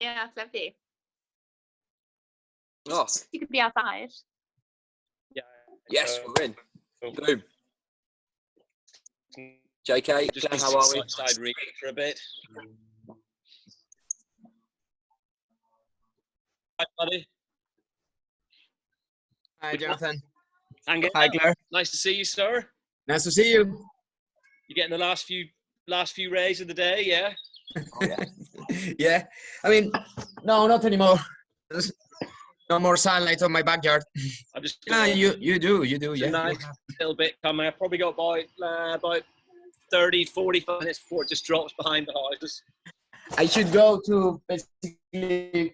Yeah, it's empty. Oh. You could be outside. Yeah. Yes, we're in. Boom. JK, Just how are we? Outside reading for a bit. Hi, buddy. Hi, Jonathan. Hi, Claire. Nice to see you, sir. Nice to see you. You getting the last few rays of the day, yeah? Oh, yeah. Yeah. I mean, no, not anymore. There's no more sunlight on my backyard. I'm just. Yeah, you do. Yeah. Nice little bit coming. I've probably got about 30, 45 minutes before it just drops behind the houses. I should go to basically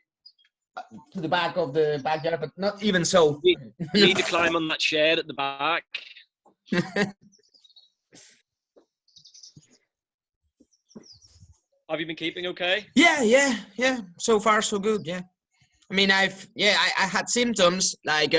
to the back of the backyard, but not even so. You need to climb on that shed at the back. Have you been keeping okay? Yeah. So far, so good. Yeah. I mean, I had symptoms like.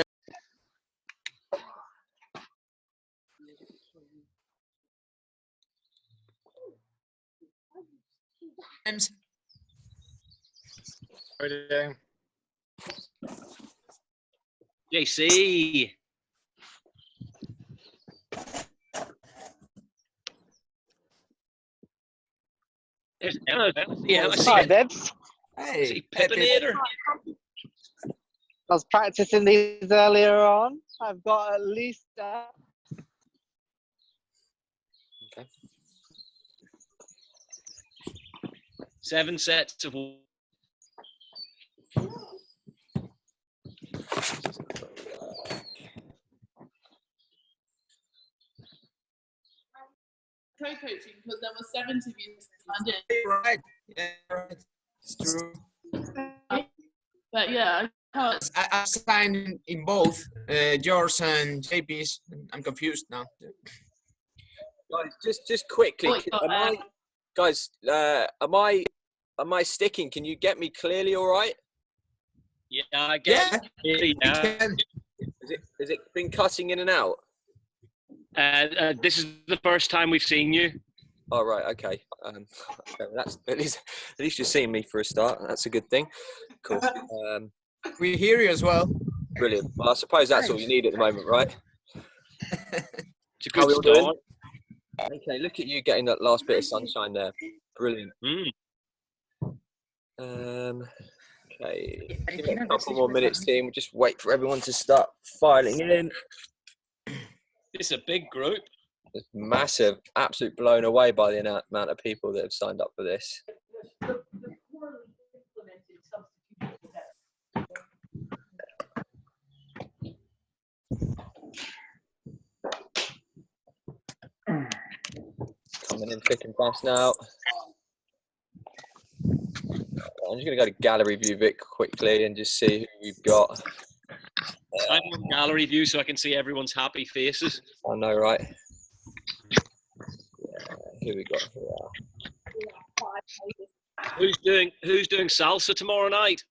JC. There's Emma. Yeah, I see Hi, it. Debs. Hey, See Pepinator. I was practicing these earlier on. I've got at least. Okay. 7 sets of. Co-coaching because there were 7 of you Monday. Right. Yeah, right. It's true. But yeah, I signed in both yours and JP's. I'm confused now. Guys, just quickly, am I sticking? Can you get me clearly all right? Yeah, I get it. Yeah. Has it been cutting in and out? This is the first time we've seen you. Oh, right, okay. That's at least you're seeing me for a start. That's a good thing. Cool. We hear you as well. Brilliant. Well, I suppose that's all you need at the moment, right? It's a good start. Okay, look at you getting that last bit of sunshine there. Brilliant. Okay, give it a couple more minutes, team. We'll just wait for everyone to start filing in. It's a big group. It's massive. Absolutely blown away by the amount of people that have signed up for this. Coming in thick and fast now. I'm just going to go to gallery view a bit quickly and just see who we've got. I'm on gallery view so I can see everyone's happy faces. I know, right? Yeah, who we got here? Who's doing salsa tomorrow night?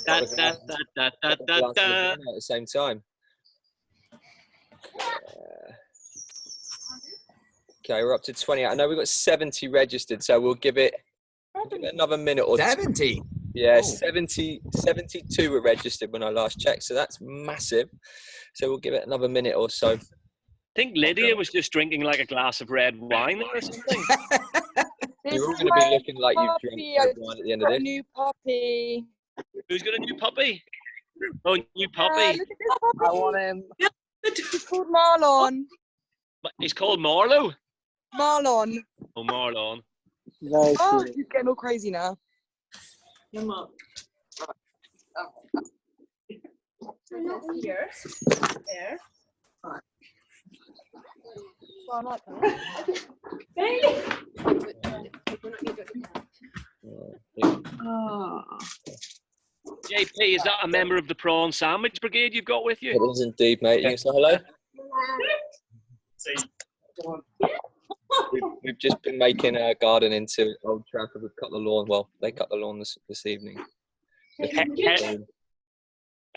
At the same time. Okay, we're up to 20. I know we've got 70 registered, so we'll give it another minute or 70? two. Yeah, 72 were registered when I last checked, so that's massive. So we'll give it another minute or so. I think Lydia was just drinking like a glass of red wine or something. You're all going to be looking like you've drunk red wine at the end of this. New puppy. Who's got a new puppy? Oh, new puppy. Look at this puppy. I want him. He's called Marlon. He's called Marlo. Marlon. Oh, Marlon. Very Oh, cute. he's getting all crazy now. come up. Here, there. Well, I like that. Oh. JP, is that a member of the Prawn Sandwich Brigade you've got with you? It is indeed, mate. You can say hello? We've just been making a garden into Old Trafford. We've cut the lawn. Well, they cut the lawn this evening.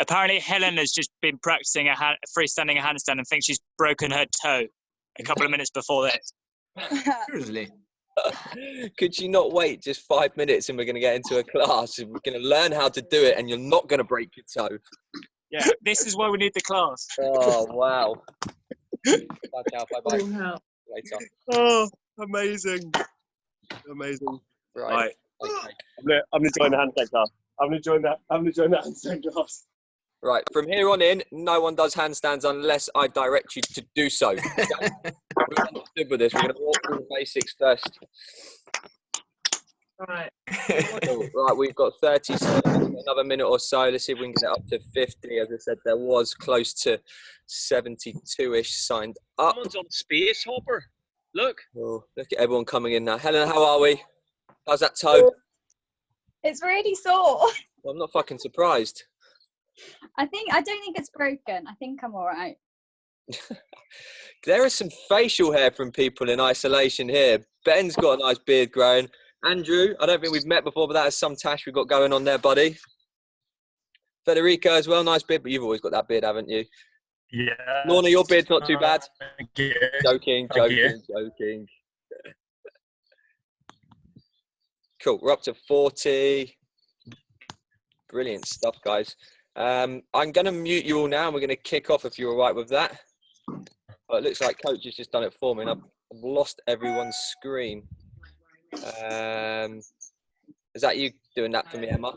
Apparently, Helen has just been practicing freestanding a handstand and thinks she's broken her toe a couple of minutes before this. Seriously? Could you not wait just 5 minutes and we're going to get into a class and we're going to learn how to do it and you're not going to break your toe? Yeah, this is why we need the class. Oh, wow. Bye, ciao. Bye-bye. Oh, hell. Later. Oh, amazing. Amazing. Right. Okay. I'm going to join the handstand class. I'm going to join the handstand class. Right. From here on in, no one does handstands unless I direct you to do so. Okay? We're understood with this. We're going to walk through the basics first. All right. Cool. Right, we've got 30 seconds, another minute or so. Let's see if we can get it up to 50. As I said, there was close to 72-ish signed up. Someone's on space hopper. Look. Oh, look at everyone coming in now. Helen, how are we? How's that toe? It's really sore. Well, I'm not fucking surprised. I don't think it's broken. I think I'm all right. There is some facial hair from people in isolation here. Ben's got a nice beard growing. Andrew, I don't think we've met before, but that is some tash we've got going on there, buddy. Federico as well, nice beard, but you've always got that beard, haven't you? Yeah. Lorna, your beard's not too bad. Thank you. Joking. Cool, we're up to 40. Brilliant stuff, guys. I'm going to mute you all now, and we're going to kick off if you're all right with that. But it looks like Coach has just done it for me, and I've lost everyone's screen. Is that you doing that for me, Emma?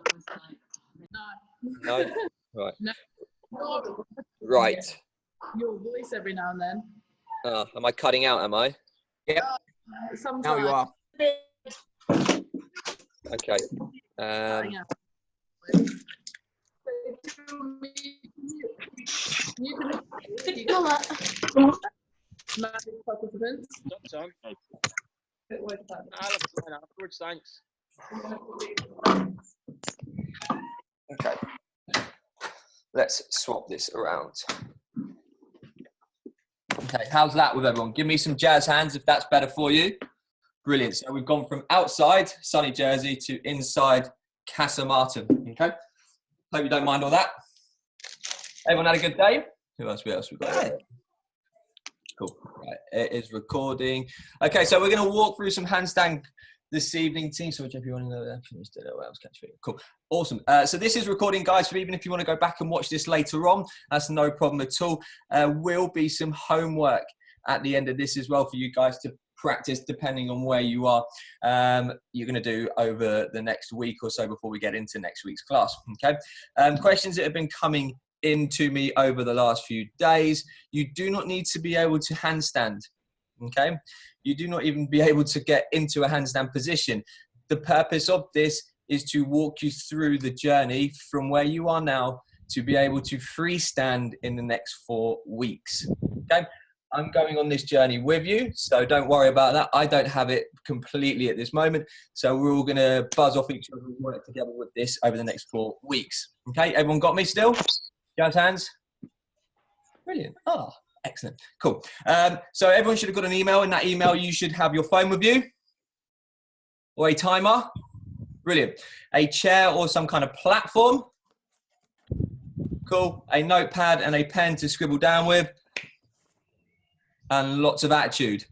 No? Right. No. Right. Your voice every now and then. Am I cutting out, am I? Yep. Sometimes. Now you are. Okay. Cutting out. Participants. Afterwards, thanks. Okay. Let's swap this around. Okay, how's that with everyone? Give me some jazz hands if that's better for you. Brilliant. So we've gone from outside sunny Jersey to inside Casa Martin. Okay. Hope you don't mind all that. Everyone had a good day? Who else we got here? Cool. Right, it is recording. Okay, so we're going to walk through some handstand this evening, team. So whichever you want to know that. Cool. Awesome. So this is recording, guys, so even if you want to go back and watch this later on, that's no problem at all. Will be some homework at the end of this as well for you guys to practice depending on where you are. You're going to do over the next week or so before we get into next week's class. Okay. Questions that have been coming into me over the last few days. You do not need to be able to handstand. Okay. You do not even be able to get into a handstand position. The purpose of this is to walk you through the journey from where you are now to be able to freestand in the next 4 weeks. Okay. I'm going on this journey with you, so don't worry about that. I don't have it completely at this moment, so we're all going to buzz off each other and work together with this over the next 4 weeks. Okay, everyone got me still? Jazz hands? Brilliant. Oh, excellent. Cool. So everyone should have got an email. In that email, you should have your phone with you or a timer. Brilliant. A chair or some kind of platform. Cool. A notepad and a pen to scribble down with. And lots of attitude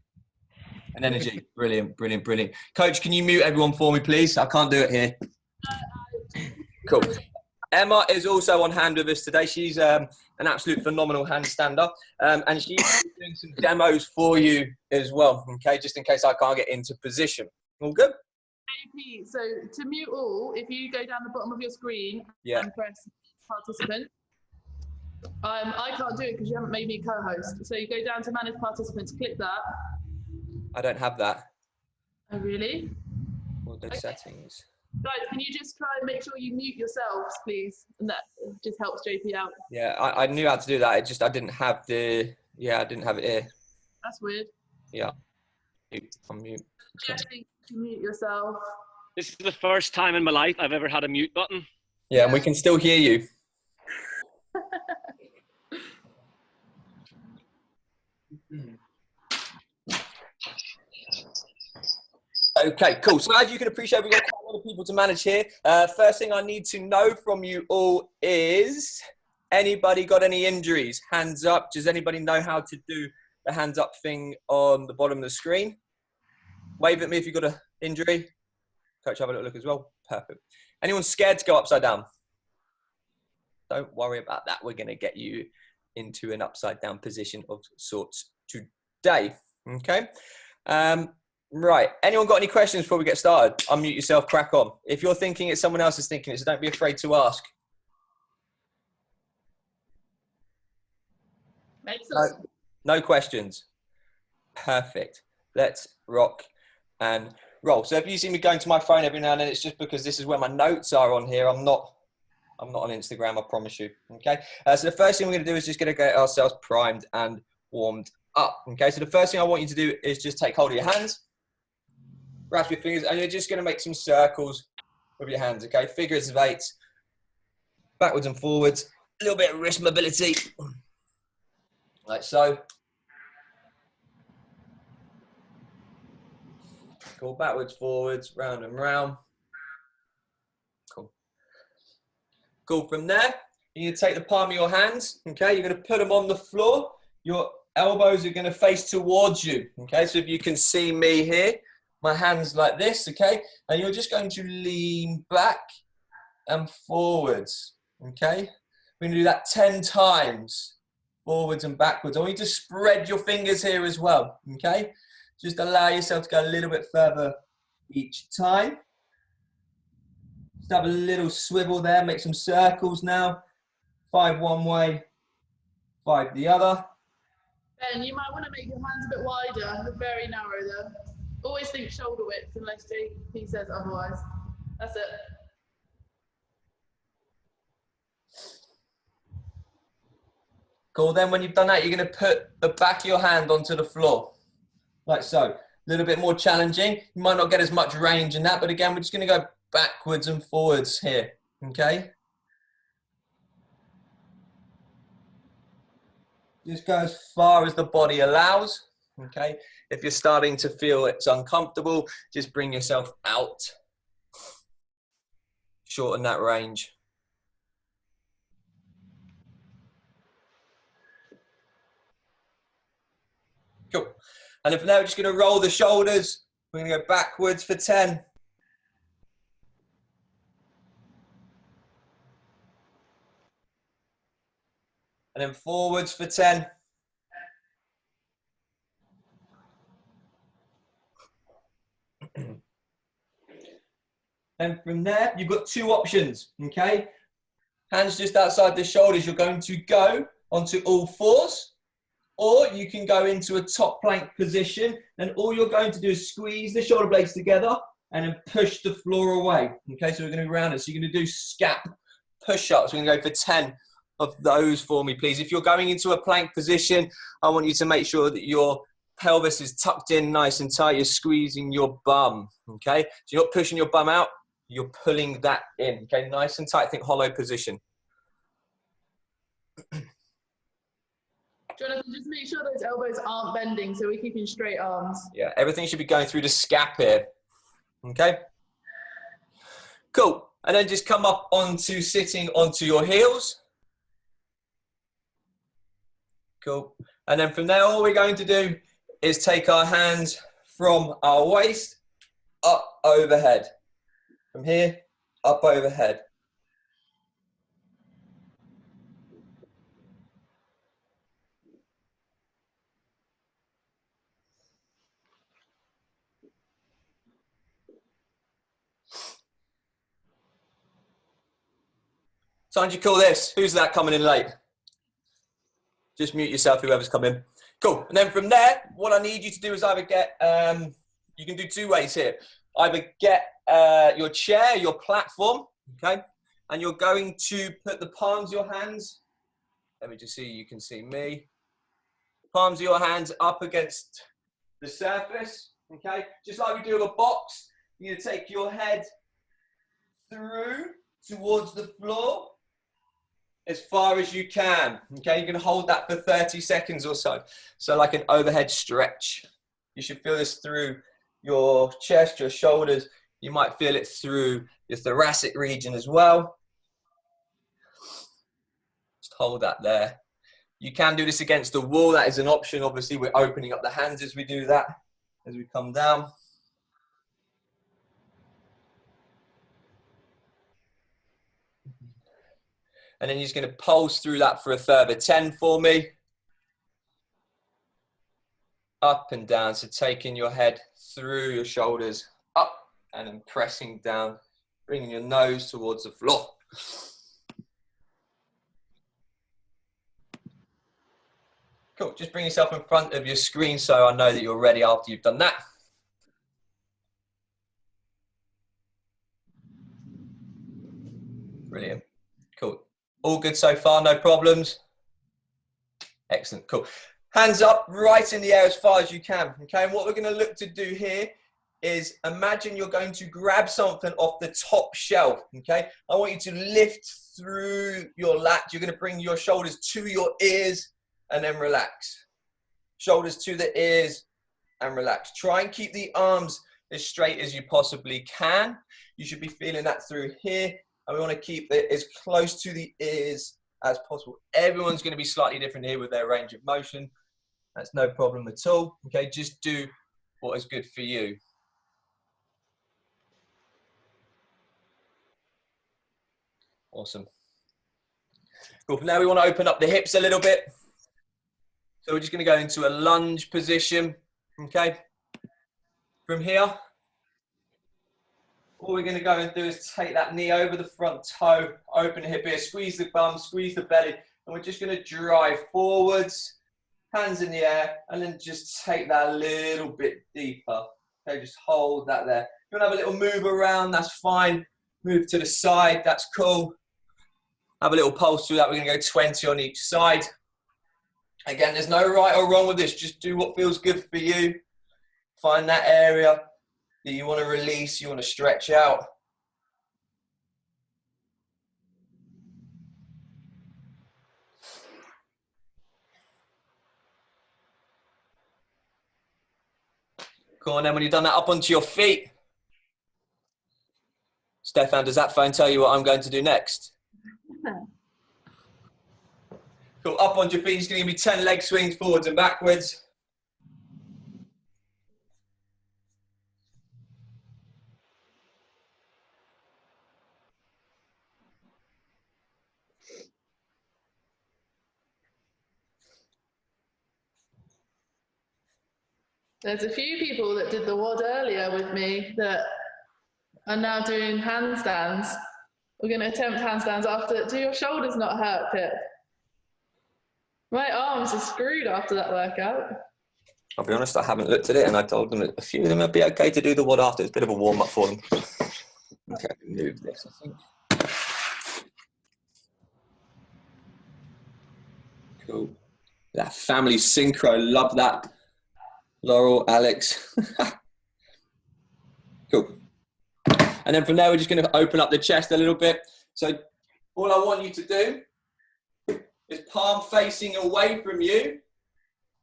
and energy. Brilliant, brilliant, brilliant. Coach, can you mute everyone for me, please? I can't do it here. Cool. Emma is also on hand with us today. She's an absolute phenomenal handstander. And she's doing some demos for you as well, okay, just in case I can't get into position. All good? AP, so to mute all, if you go down the bottom of your screen and press participant, I can't do it because you haven't made me co-host. So you go down to manage participants, click that. I don't have that. Oh, really? What are those settings? Guys, can you just try and make sure you mute yourselves, please? And that just helps JP out. Yeah, I knew how to do that. I didn't have I didn't have it here. That's weird. Yeah. I'm mute. Jesse, mute yourself. This is the first time in my life I've ever had a mute button. Yeah, and we can still hear you. Okay, cool. So as you can appreciate, we've got quite a lot of people to manage here. First thing I need to know from you all is, anybody got any injuries? Hands up. Does anybody know how to do the hands up thing on the bottom of the screen? Wave at me if you've got an injury. Coach, have a little look as well. Perfect. Anyone scared to go upside down? Don't worry about that. We're going to get you into an upside down position of sorts today. Okay. Right. Anyone got any questions before we get started? Unmute yourself, crack on. If you're thinking it, someone else is thinking it, so don't be afraid to ask. No questions. Perfect. Let's rock and roll. So if you see me going to my phone every now and then, it's just because this is where my notes are on here. I'm not on Instagram, I promise you. Okay. So the first thing we're going to do is just going to get ourselves primed and warmed up. Okay. So the first thing I want you to do is just take hold of your hands, wrap your fingers, and you're just going to make some circles with your hands. Okay. Figures of 8, backwards and forwards, a little bit of wrist mobility, like so. Cool. Backwards, forwards, round and round. Cool. Cool. From there, you're going to take the palm of your hands. Okay. You're going to put them on the floor. Your elbows are going to face towards you. Okay. So if you can see me here, my hands like this. Okay. And you're just going to lean back and forwards. Okay. We're going to do that 10 times. Forwards and backwards. I want you to spread your fingers here as well. Okay. Just allow yourself to go a little bit further each time. Just have a little swivel there. Make some circles now. 5 one way, 5 the other. Ben, you might want to make your hands a bit wider. They're very narrow though. Always think shoulder width unless he says otherwise. That's it. Cool. Then when you've done that, you're going to put the back of your hand onto the floor. Like so. A little bit more challenging. You might not get as much range in that, but again, we're just going to go backwards and forwards here. Okay? Just go as far as the body allows. Okay? If you're starting to feel it's uncomfortable, just bring yourself out. Shorten that range. Cool. And then from there, we're just going to roll the shoulders. We're going to go backwards for 10. And then forwards for 10. And from there, you've got 2 options, okay? Hands just outside the shoulders. You're going to go onto all 4s. Or you can go into a top plank position, and all you're going to do is squeeze the shoulder blades together and then push the floor away. Okay, so we're going to go around it. So you're going to do scap push-ups. We're going to go for 10 of those for me, please. If you're going into a plank position, I want you to make sure that your pelvis is tucked in nice and tight. You're squeezing your bum, okay? So you're not pushing your bum out, you're pulling that in, okay? Nice and tight, think hollow position. Jonathan, just make sure those elbows aren't bending so we're keeping straight arms. Yeah, everything should be going through the scap here. Okay? Cool. And then just come up onto sitting onto your heels. Cool. And then from there, all we're going to do is take our hands from our waist up overhead. From here, up overhead. So how do you call this? Who's that coming in late? Just mute yourself, whoever's coming. Cool. And then from there, what I need you to do is either get, you can do 2 ways here. Either get your chair, your platform, okay? And you're going to put the palms of your hands, let me just see, you can see me. Palms of your hands up against the surface, okay? Just like we do with a box, you're gonna take your head through towards the floor as far as you can, okay? You're gonna hold that for 30 seconds or so. So like an overhead stretch. You should feel this through your chest, your shoulders. You might feel it through your thoracic region as well. Just hold that there. You can do this against the wall. That is an option. Obviously, we're opening up the hands as we do that, as we come down. And then you're just going to pulse through that for a further 10 for me. Up and down, so taking your head through your shoulders, up and then pressing down, bringing your nose towards the floor. Cool, just bring yourself in front of your screen so I know that you're ready after you've done that. Brilliant, cool. All good so far, no problems? Excellent, cool. Hands up, right in the air as far as you can, okay? And what we're gonna look to do here is imagine you're going to grab something off the top shelf, okay? I want you to lift through your lats. You're gonna bring your shoulders to your ears and then relax. Shoulders to the ears and relax. Try and keep the arms as straight as you possibly can. You should be feeling that through here. And we want to keep it as close to the ears as possible. Everyone's going to be slightly different here with their range of motion. That's no problem at all. Okay, just do what is good for you. Awesome. Cool. Now we want to open up the hips a little bit. So we're just going to go into a lunge position. Okay. From here, all we're going to go and do is take that knee over the front toe, open the hip here, squeeze the bum, squeeze the belly, and we're just going to drive forwards, hands in the air, and then just take that a little bit deeper. Okay, just hold that there. If you want to have a little move around, that's fine. Move to the side, that's cool. Have a little pulse through that. We're going to go 20 on each side. Again, there's no right or wrong with this. Just do what feels good for you. Find that area that you want to release, you want to stretch out. Cool, and then when you've done that, up onto your feet. Stefan, does that phone tell you what I'm going to do next? Cool, up onto your feet, it's going to give me 10 leg swings forwards and backwards. There's a few people that did the WOD earlier with me that are now doing handstands. We're going to attempt handstands after. Do your shoulders not hurt, Pip? My arms are screwed after that workout. I'll be honest, I haven't looked at it, and I told them that a few of them would be okay to do the WOD after. It's a bit of a warm-up for them. Okay, move this, I think. Cool. That family synchro, love that. Laurel, Alex. Cool. And then from there, we're just going to open up the chest a little bit. So all I want you to do is palm facing away from you,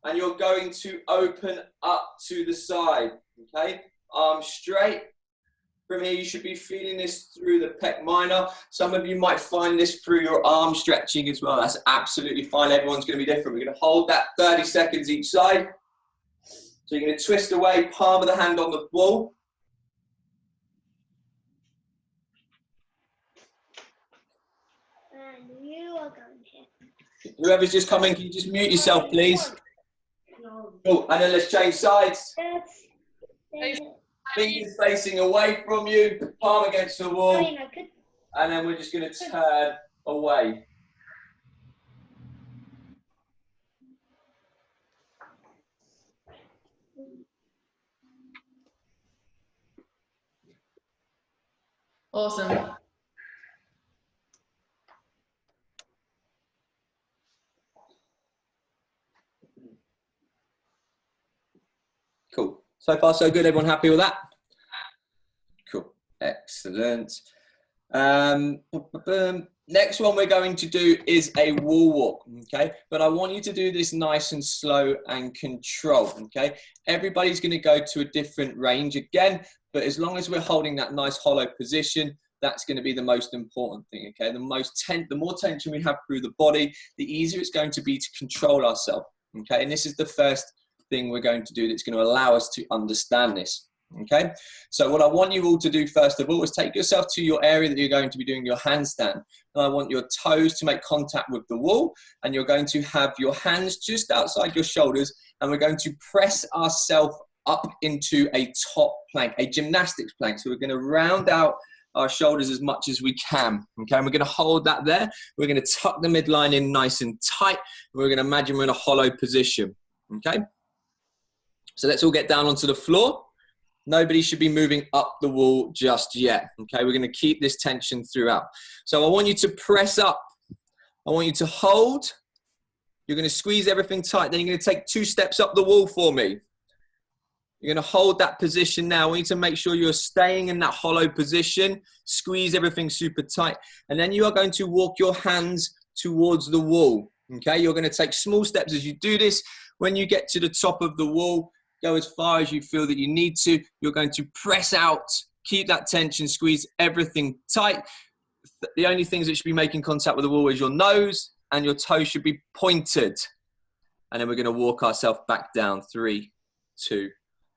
and you're going to open up to the side, okay? Arms straight. From here, you should be feeling this through the pec minor. Some of you might find this through your arm stretching as well. That's absolutely fine. Everyone's going to be different. We're going to hold that 30 seconds each side. So you're going to twist away, palm of the hand on the wall. And you are going to. Whoever's just coming, can you just mute yourself, please? Cool. And then let's change sides. Fingers facing away from you, palm against the wall. And then we're just going to turn away. Awesome. Cool. So far, so good. Everyone happy with that? Cool. Excellent. Next one we're going to do is a wall walk, okay? But I want you to do this nice and slow and controlled, okay? Everybody's going to go to a different range again, but as long as we're holding that nice hollow position, that's going to be the most important thing, okay? The more tension we have through the body, the easier it's going to be to control ourselves, okay? And this is the first thing we're going to do that's going to allow us to understand this, Okay, so what I want you all to do first of all is take yourself to your area that you're going to be doing your handstand. And I want your toes to make contact with the wall, and you're going to have your hands just outside your shoulders, and we're going to press ourselves up into a top plank, a gymnastics plank. So we're going to round out our shoulders as much as we can. Okay, and we're going to hold that there. We're going to tuck the midline in nice and tight. We're going to imagine we're in a hollow position. Okay, so let's all get down onto the floor. Nobody should be moving up the wall just yet. Okay, we're going to keep this tension throughout. So I want you to press up. I want you to hold. You're going to squeeze everything tight. Then you're going to take 2 steps up the wall for me. You're going to hold that position now. I want you to make sure you're staying in that hollow position. Squeeze everything super tight. And then you are going to walk your hands towards the wall. Okay, you're going to take small steps as you do this. When you get to the top of the wall, go as far as you feel that you need to. You're going to press out, keep that tension, squeeze everything tight. The only things that should be making contact with the wall is your nose, and your toes should be pointed. And then we're going to walk ourselves back down. 3, 2,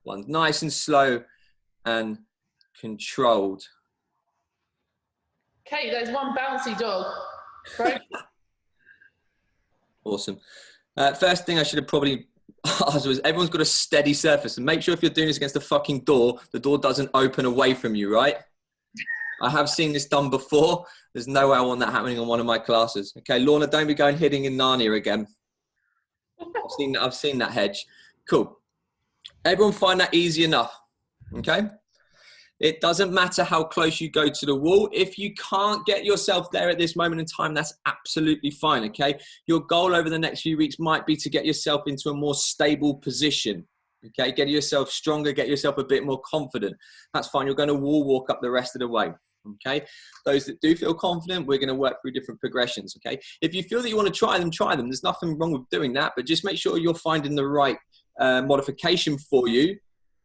1. Nice and slow and controlled. Kate, there's one bouncy dog. Right? Awesome. First thing I should have probably asked was, everyone's got a steady surface, and make sure if you're doing this against the fucking door, the door doesn't open away from you, right? I have seen this done before. There's no way I want that happening on one of my classes. Okay, Lorna, don't be going hitting in Narnia again. I've seen that hedge. Cool. Everyone find that easy enough, okay? It doesn't matter how close you go to the wall. If you can't get yourself there at this moment in time, that's absolutely fine, okay? Your goal over the next few weeks might be to get yourself into a more stable position, okay? Get yourself stronger, get yourself a bit more confident. That's fine. You're going to wall walk up the rest of the way, okay? Those that do feel confident, we're going to work through different progressions, okay? If you feel that you want to try them, try them. There's nothing wrong with doing that, but just make sure you're finding the right modification for you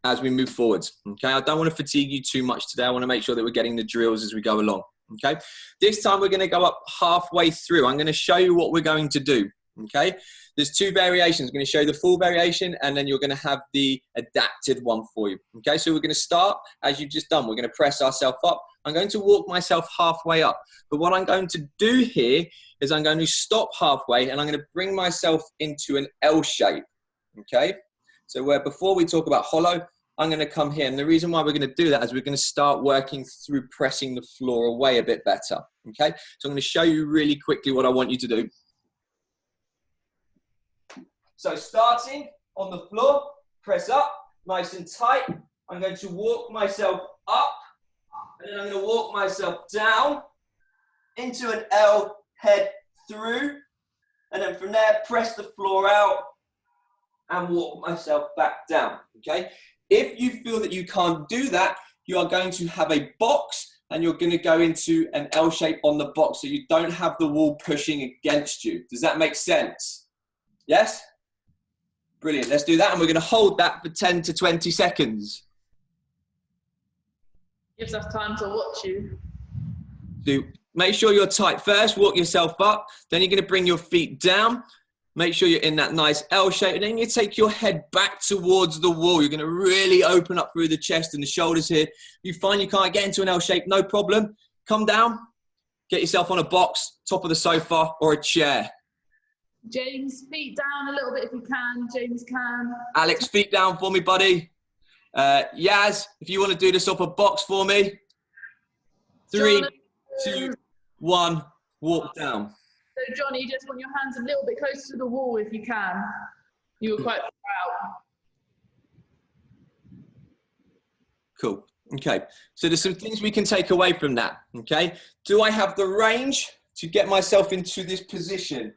as we move forwards, okay? I don't want to fatigue you too much today. I want to make sure that we're getting the drills as we go along, okay? This time we're going to go up halfway through. I'm going to show you what we're going to do, okay? There's 2 variations. I'm going to show you the full variation, and then you're going to have the adapted one for you, okay? So we're going to start as you've just done. We're going to press ourselves up. I'm going to walk myself halfway up. But what I'm going to do here is I'm going to stop halfway, and I'm going to bring myself into an L shape, okay? So where before we talk about hollow, I'm going to come here. And the reason why we're going to do that is we're going to start working through pressing the floor away a bit better. Okay. So I'm going to show you really quickly what I want you to do. So starting on the floor, press up, nice and tight. I'm going to walk myself up, and then I'm going to walk myself down into an L, head through. And then from there, press the floor out and walk myself back down. Okay. If you feel that you can't do that, you are going to have a box, and you're going to go into an L shape on the box so you don't have the wall pushing against you. Does that make sense? Yes? Brilliant. Let's do that, and we're going to hold that for 10 to 20 seconds. Gives us time to watch you. So make sure you're tight first. Walk yourself up. Then you're going to bring your feet down. Make sure you're in that nice L shape, and then you take your head back towards the wall. You're going to really open up through the chest and the shoulders here. You find you can't get into an L shape, no problem. Come down, get yourself on a box, top of the sofa, or a chair. James, feet down a little bit if you can. James can. Alex, feet down for me, buddy. Yaz, if you want to do this off a box for me. 3, 2, 1, walk down. So Johnny, you just want your hands a little bit closer to the wall if you can. You were quite far out. Cool. Okay. So there's some things we can take away from that. Okay. Do I have the range to get myself into this position?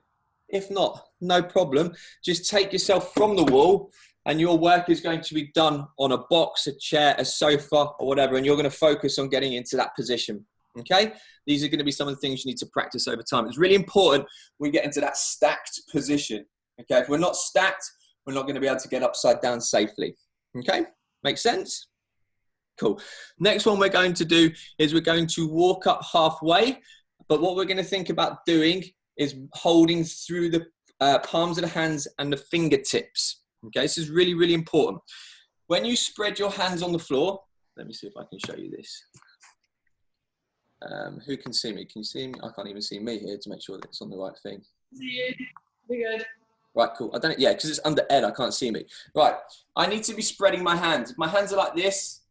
If not, no problem. Just take yourself from the wall, and your work is going to be done on a box, a chair, a sofa, or whatever. And you're going to focus on getting into that position. Okay, these are going to be some of the things you need to practice over time. It's really important we get into that stacked position. Okay, if we're not stacked, we're not going to be able to get upside down safely. Okay, makes sense? Cool. Next one we're going to do is we're going to walk up halfway, but what we're going to think about doing is holding through the palms of the hands and the fingertips. Okay, this is really, really important. when you spread your hands on the floor, let me see if I can show you this. Who can see me? Can you see me? I can't even see me here to make sure that it's on the right thing. See you. We're good. Right, cool. I don't, yeah, because it's under Ed, I can't see me. Right, I need to be spreading my hands. If my hands are like this,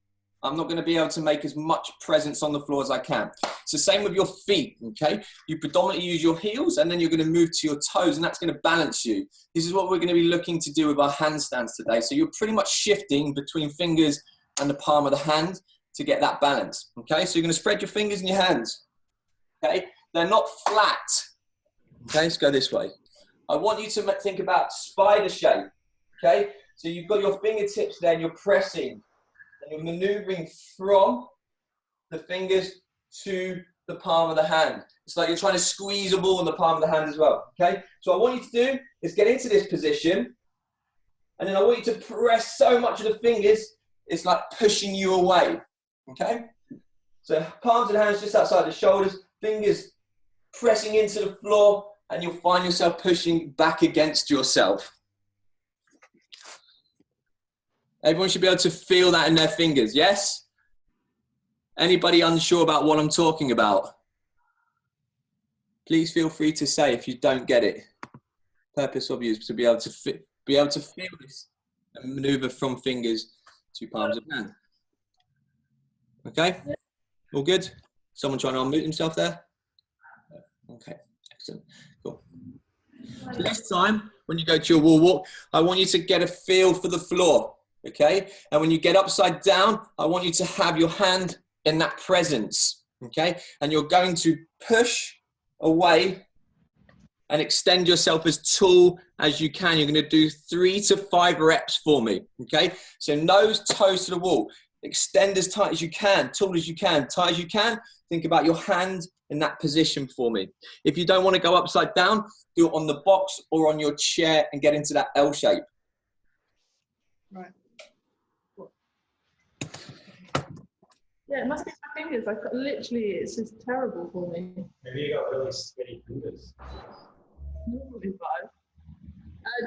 I'm not going to be able to make as much presence on the floor as I can. It's the same with your feet, okay? You predominantly use your heels, and then you're going to move to your toes, and that's going to balance you. This is what we're going to be looking to do with our handstands today. So you're pretty much shifting between fingers and the palm of the hand to get that balance, okay? So you're going to spread your fingers and your hands, okay? They're not flat, okay? Let's go this way. I want you to think about spider shape, okay? So you've got your fingertips there and you're pressing and you're maneuvering from the fingers to the palm of the hand. It's like you're trying to squeeze a ball in the palm of the hand as well, okay? So what I want you to do is get into this position, and then I want you to press so much of the fingers, it's like pushing you away, okay? So palms and hands just outside the shoulders, fingers pressing into the floor, and you'll find yourself pushing back against yourself. Everyone should be able to feel that in their fingers, yes? Anybody unsure about what I'm talking about? Please feel free to say if you don't get it. Purpose of you is to be able to feel this and maneuver from fingers to palms of hand. Okay? All good? Someone trying to unmute himself there? Okay, excellent. Cool. So this time, when you go to your wall walk, I want you to get a feel for the floor, okay? And when you get upside down, I want you to have your hand in that presence, okay? And you're going to push away and extend yourself as tall as you can. You're going to do 3 to 5 reps for me, okay? So nose, toes to the wall. Extend as tight as you can, tall as you can, tight as you can. Think about your hand in that position for me. If you don't want to go upside down, do it on the box or on your chair and get into that L shape. Right. Yeah, it must be my fingers. Like literally, it's just terrible for me. Maybe you got really skinny fingers.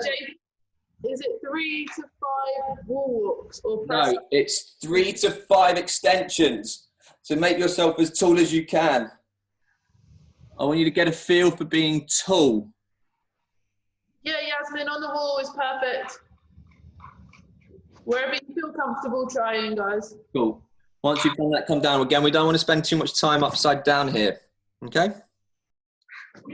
Jake, is it 3 to 5 wall walks or press? No, it's 3 to 5 extensions. So make yourself as tall as you can. I want you to get a feel for being tall. Yeah, Yasmin, on the wall is perfect. Wherever you feel comfortable trying, guys. Cool. Once you've done that, come down. Again, we don't want to spend too much time upside down here. Okay? Come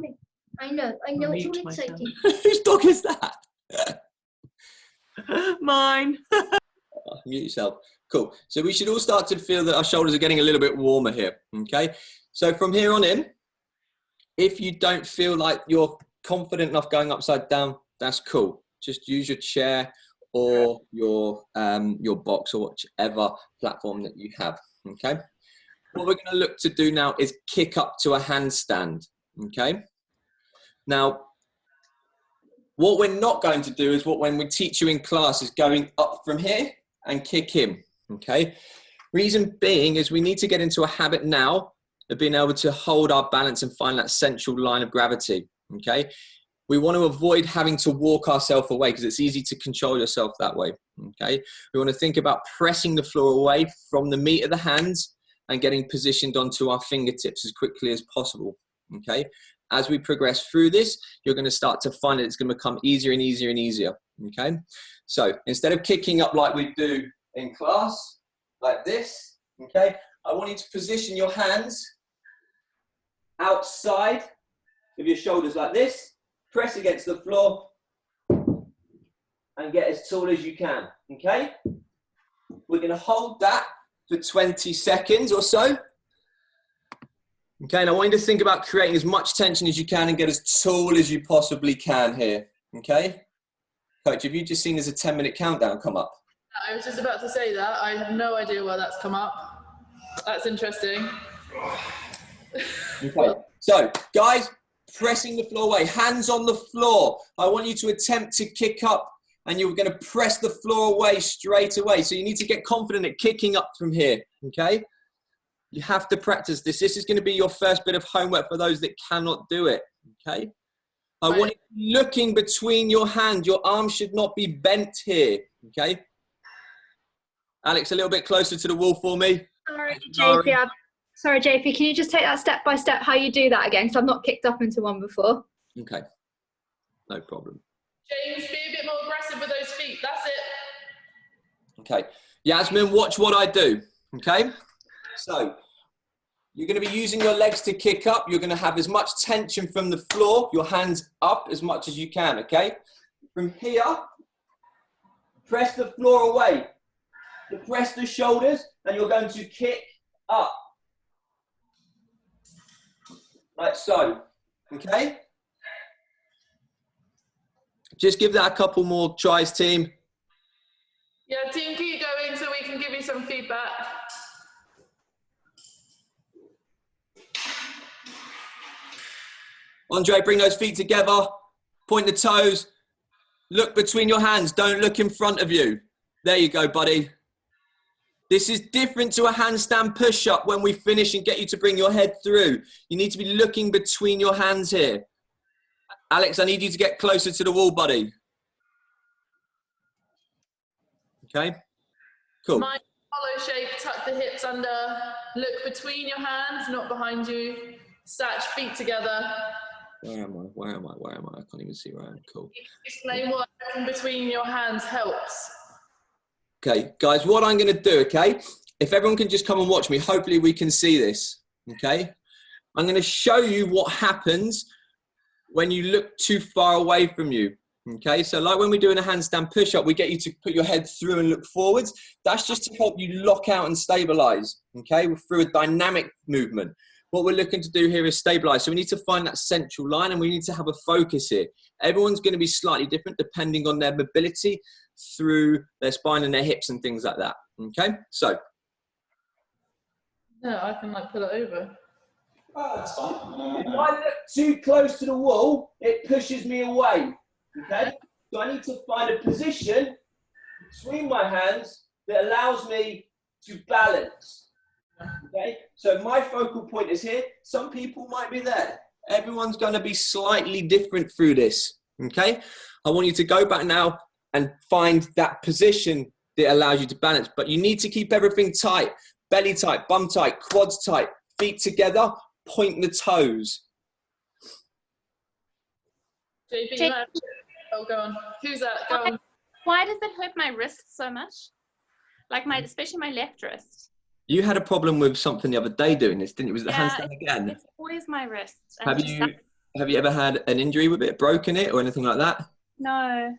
here. I know, it's all exciting. Whose dog is that? Mine. Oh, mute yourself. Cool. So we should all start to feel that our shoulders are getting a little bit warmer here. Okay? So from here on in, if you don't feel like you're confident enough going upside down, that's cool. Just use your chair or your box or whichever platform that you have. Okay? What we're going to look to do now is kick up to a handstand. Okay? Now, what we're not going to do is what when we teach you in class is going up from here and kick in. Okay? Reason being is we need to get into a habit now of being able to hold our balance and find that central line of gravity, okay? We want to avoid having to walk ourselves away because it's easy to control yourself that way, okay? We want to think about pressing the floor away from the meat of the hands and getting positioned onto our fingertips as quickly as possible, okay? As we progress through this, you're going to start to find that it's going to become easier and easier and easier, okay? So instead of kicking up like we do in class, like this, okay? I want you to position your hands outside of your shoulders like this, press against the floor, and get as tall as you can, okay? We're going to hold that for 20 seconds or so. Okay, and I want you to think about creating as much tension as you can and get as tall as you possibly can here, okay? Coach, have you just seen there's a 10-minute countdown come up? I was just about to say that. I have no idea why that's come up. That's interesting. Okay, so guys, pressing the floor away, hands on the floor. I want you to attempt to kick up and you're going to press the floor away straight away. So you need to get confident at kicking up from here, okay? You have to practice this. This is going to be your first bit of homework for those that cannot do it, okay? I want you looking between your hands. Your arm should not be bent here, okay? Alex, a little bit closer to the wall for me. Sorry, JP. Sorry, JP. Can you just take that step by step how you do that again? Because I've not kicked up into one before. Okay, no problem. James, be a bit more aggressive with those feet. That's it. Okay, Yasmin, watch what I do, okay? So, you're going to be using your legs to kick up. You're going to have as much tension from the floor, your hands up as much as you can, okay? From here, press the floor away. Press the shoulders, and you're going to kick up. Like so, okay? Just give that a couple more tries, team. Yeah, team, keep going so we can give you some feedback. Andre, bring those feet together. Point the toes. Look between your hands. Don't look in front of you. There you go, buddy. This is different to a handstand push-up when we finish and get you to bring your head through. You need to be looking between your hands here. Alex, I need you to get closer to the wall, buddy. Okay, cool. Mind hollow shape, tuck the hips under, look between your hands, not behind you. Satch, feet together. Where am I? Where am I? Where am I? I can't even see where I am. Cool. Explain what in between your hands helps. Okay, guys, what I'm going to do, okay, if everyone can just come and watch me, hopefully we can see this, okay? I'm going to show you what happens when you look too far away from you, okay? So like when we're doing a handstand push-up, we get you to put your head through and look forwards. That's just to help you lock out and stabilize, okay, through a dynamic movement. What we're looking to do here is stabilize. So we need to find that central line and we need to have a focus here. Everyone's going to be slightly different depending on their mobility through their spine and their hips and things like that. Okay, so. No, I can like pull it over. Oh, that's fine. If I look too close to the wall, it pushes me away. Okay, so I need to find a position between my hands that allows me to balance. Okay, so my focal point is here. Some people might be there. Everyone's going to be slightly different through this. Okay, I want you to go back now and find that position that allows you to balance. But you need to keep everything tight. Belly tight, bum tight, quads tight, feet together, point the toes. JP, oh, go on. Who's that? Go on. Why does it hurt my wrist so much? Like especially my left wrist. You had a problem with something the other day doing this, didn't you? Was it the handstand again? It's always my wrist. Have you ever had an injury with it, broken it or anything like that? No.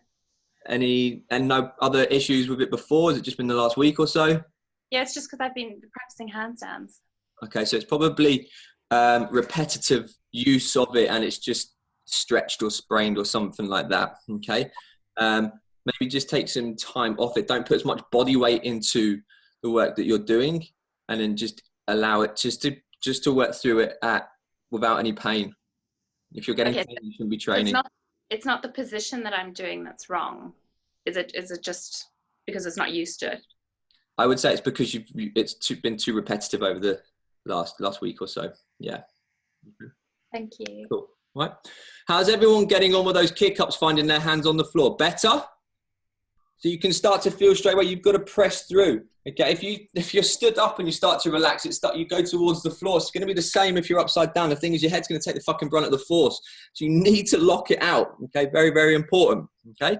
No other issues with it before? Has it just been the last week or so? Yeah, it's just because I've been practicing handstands. Okay, so it's probably repetitive use of it and it's just stretched or sprained or something like that. Okay, maybe just take some time off it. Don't put as much body weight into the work that you're doing, and then just allow it just to work through it without any pain. If you're getting pain, you shouldn't be training. It's not the position that I'm doing that's wrong. Is it just because it's not used to it? I would say it's because it's been too repetitive over the last week or so. Yeah. Thank you. Cool. Right. How's everyone getting on with those kick-ups, finding their hands on the floor? Better? So you can start to feel straight away. You've got to press through. Okay. If you're stood up and you start to relax, you go towards the floor. It's going to be the same if you're upside down. The thing is, your head's going to take the fucking brunt of the force. So you need to lock it out. Okay. Very, very important. Okay.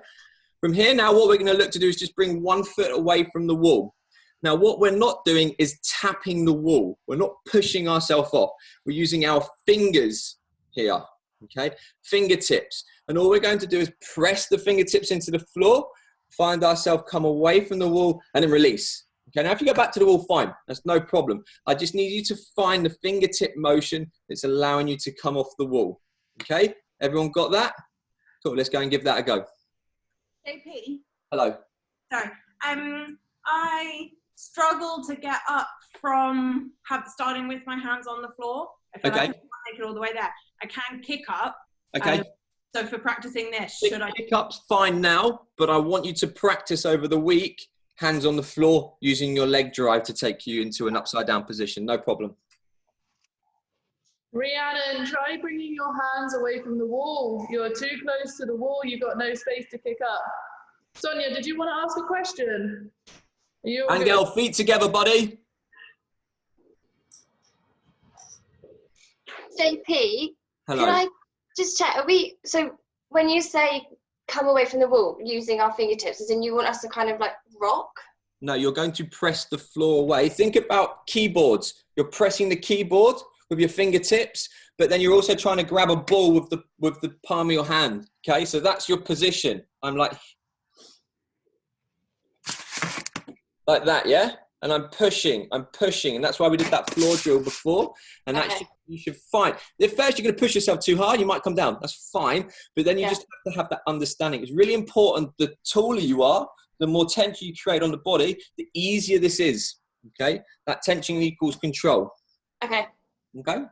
From here now, what we're going to look to do is just bring 1 foot away from the wall. Now, what we're not doing is tapping the wall. We're not pushing ourselves off. We're using our fingers here. Okay. Fingertips. And all we're going to do is press the fingertips into the floor, find ourselves come away from the wall and then release. Okay, now if you go back to the wall, fine, that's no problem. I just need you to find the fingertip motion that's allowing you to come off the wall. Okay, everyone got that? Cool, let's go and give that a go. JP? Hello. Sorry, I struggle to get up from starting with my hands on the floor. I feel like I can't take it all the way there. I can kick up. Okay. So for practicing this, should I? Kick up's fine now, but I want you to practice over the week hands on the floor, using your leg drive to take you into an upside down position. No problem. Rhiannon, try bringing your hands away from the wall. You're too close to the wall. You've got no space to kick up. Sonia, did you want to ask a question? Angel, feet together, buddy. JP, hello. Can I just check? So when you say come away from the wall using our fingertips, as in you want us to kind of like rock? No, you're going to press the floor away. Think about keyboards. You're pressing the keyboard with your fingertips, but then you're also trying to grab a ball with the palm of your hand. Okay, so that's your position. I'm like that, yeah? And I'm pushing, and that's why we did that floor drill before, and that's you should find. At first, you're going to push yourself too hard, you might come down. That's fine, but then you just have to have that understanding. It's really important. The taller you are, the more tension you create on the body, the easier this is. Okay, that tension equals control. Okay. Okay.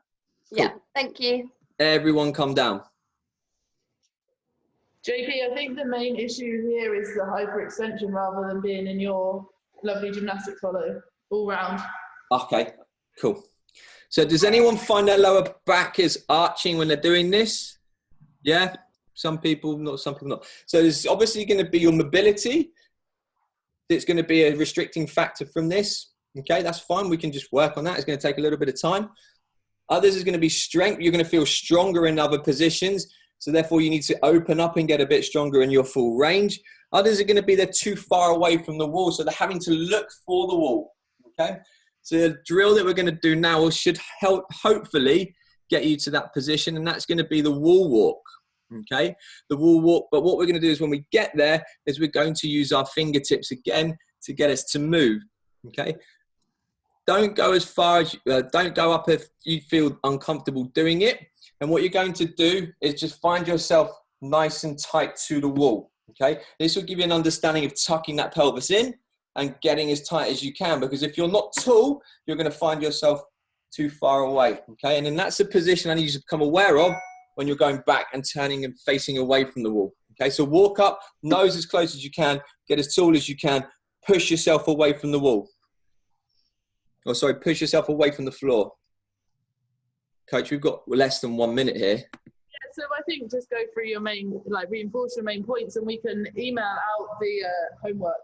Yeah. Cool. Thank you. Everyone, come down. JP, I think the main issue here is the hyperextension rather than being in your lovely gymnastics follow all round. Okay, cool. So does anyone find their lower back is arching when they're doing this? Yeah, some people not, some people not. So there's obviously going to be your mobility. It's going to be a restricting factor from this. Okay, that's fine. We can just work on that. It's going to take a little bit of time. Others is going to be strength. You're going to feel stronger in other positions. So therefore you need to open up and get a bit stronger in your full range. Others are going to be they're too far away from the wall. So they're having to look for the wall. Okay. So the drill that we're going to do now should help hopefully get you to that position. And that's going to be the wall walk. Okay. The wall walk. But what we're going to do is when we get there is we're going to use our fingertips again to get us to move. Okay. Don't go as far as, don't go up if you feel uncomfortable doing it. And what you're going to do is just find yourself nice and tight to the wall. Okay. This will give you an understanding of tucking that pelvis in and getting as tight as you can, because if you're not tall, you're going to find yourself too far away. Okay. And then that's a position I need you to become aware of when you're going back and turning and facing away from the wall. Okay. So walk up, nose as close as you can, get as tall as you can, push yourself away from the wall. Oh, sorry, push yourself away from the floor. Coach, we've got less than 1 minute here. Yeah, so I think just go through your main, like reinforce your main points, and we can email out the homework.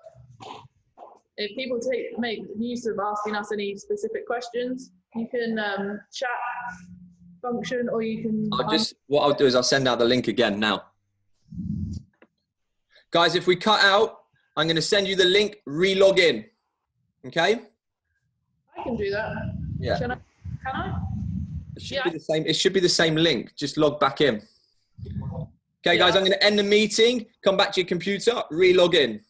If people make use of asking us any specific questions, you can chat function, or you can... What I'll do is I'll send out the link again now. Guys, if we cut out, I'm going to send you the link, re-log in. Okay? I can do that. Yeah. Can I? It should be the same. It should be the same link. Just log back in. Okay, guys, I'm going to end the meeting. Come back to your computer. Re-log in.